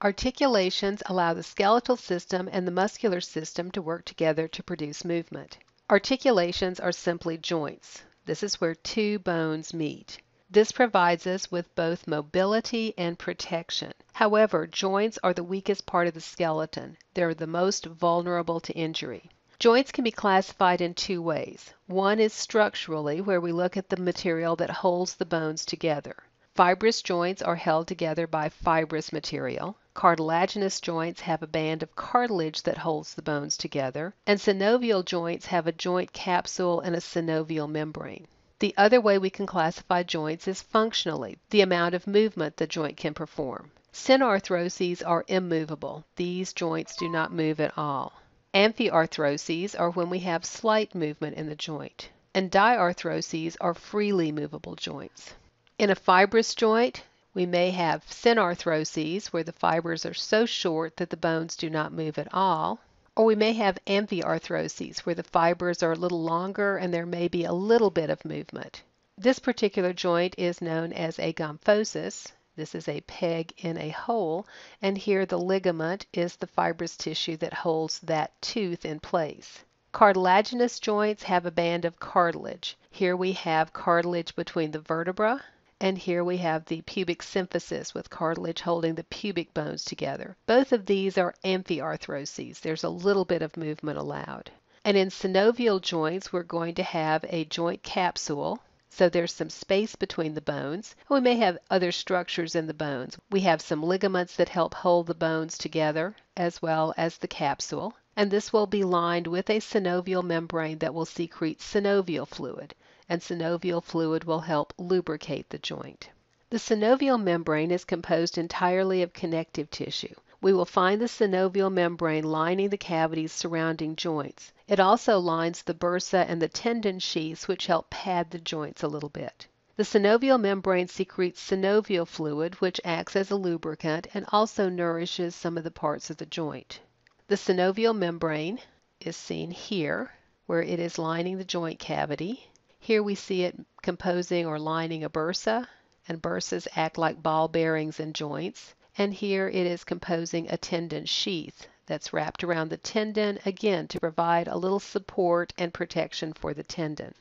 Articulations allow the skeletal system and the muscular system to work together to produce movement. Articulations are simply joints. This is where two bones meet. This provides us with both mobility and protection. However, joints are the weakest part of the skeleton. They're the most vulnerable to injury. Joints can be classified in two ways. One is structurally, where we look at the material that holds the bones together. Fibrous joints are held together by fibrous material. Cartilaginous joints have a band of cartilage that holds the bones together, and synovial joints have a joint capsule and a synovial membrane. The other way we can classify joints is functionally, the amount of movement the joint can perform. Synarthroses are immovable. These joints do not move at all. Amphiarthroses are when we have slight movement in the joint, and diarthroses are freely movable joints. In a fibrous joint, we may have synarthroses, where the fibers are so short that the bones do not move at all, or we may have amphiarthroses, where the fibers are a little longer and there may be a little bit of movement. This particular joint is known as a gomphosis. This is a peg in a hole, and here the ligament is the fibrous tissue that holds that tooth in place. Cartilaginous joints have a band of cartilage. Here we have cartilage between the vertebra, and here we have the pubic symphysis with cartilage holding the pubic bones together. Both of these are amphiarthroses. There's a little bit of movement allowed. And in synovial joints, we're going to have a joint capsule. So there's some space between the bones. We may have other structures in the bones. We have some ligaments that help hold the bones together, as well as the capsule. And this will be lined with a synovial membrane that will secrete synovial fluid, and synovial fluid will help lubricate the joint. The synovial membrane is composed entirely of connective tissue. We will find the synovial membrane lining the cavities surrounding joints. It also lines the bursa and the tendon sheaths, which help pad the joints a little bit. The synovial membrane secretes synovial fluid, which acts as a lubricant and also nourishes some of the parts of the joint. The synovial membrane is seen here, where it is lining the joint cavity. Here we see it composing or lining a bursa, and bursas act like ball bearings in joints. And here it is composing a tendon sheath that's wrapped around the tendon, again to provide a little support and protection for the tendon.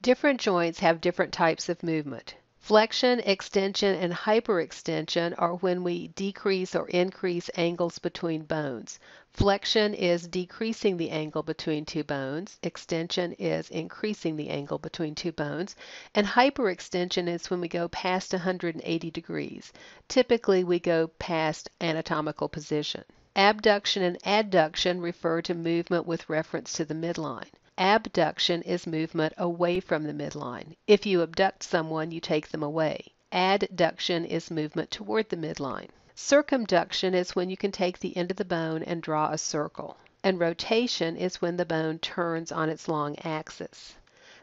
Different joints have different types of movement. Flexion, extension, and hyperextension are when we decrease or increase angles between bones. Flexion is decreasing the angle between two bones. Extension is increasing the angle between two bones. And hyperextension is when we go past 180 degrees. Typically, we go past anatomical position. Abduction and adduction refer to movement with reference to the midline. Abduction is movement away from the midline. If you abduct someone, you take them away. Adduction is movement toward the midline. Circumduction is when you can take the end of the bone and draw a circle. And rotation is when the bone turns on its long axis.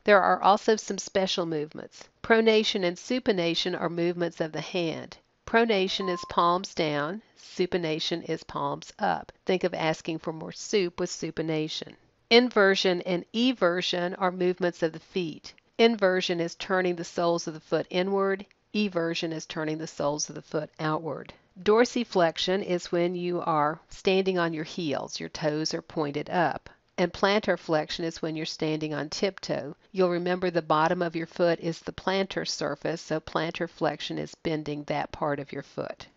There are also some special movements. Pronation and supination are movements of the hand. Pronation is palms down. Supination is palms up. Think of asking for more soup with supination. Inversion and eversion are movements of the feet. Inversion is turning the soles of the foot inward. Eversion is turning the soles of the foot outward. Dorsiflexion is when you are standing on your heels. Your toes are pointed up. And plantar flexion is when you're standing on tiptoe. You'll remember the bottom of your foot is the plantar surface, so plantar flexion is bending that part of your foot.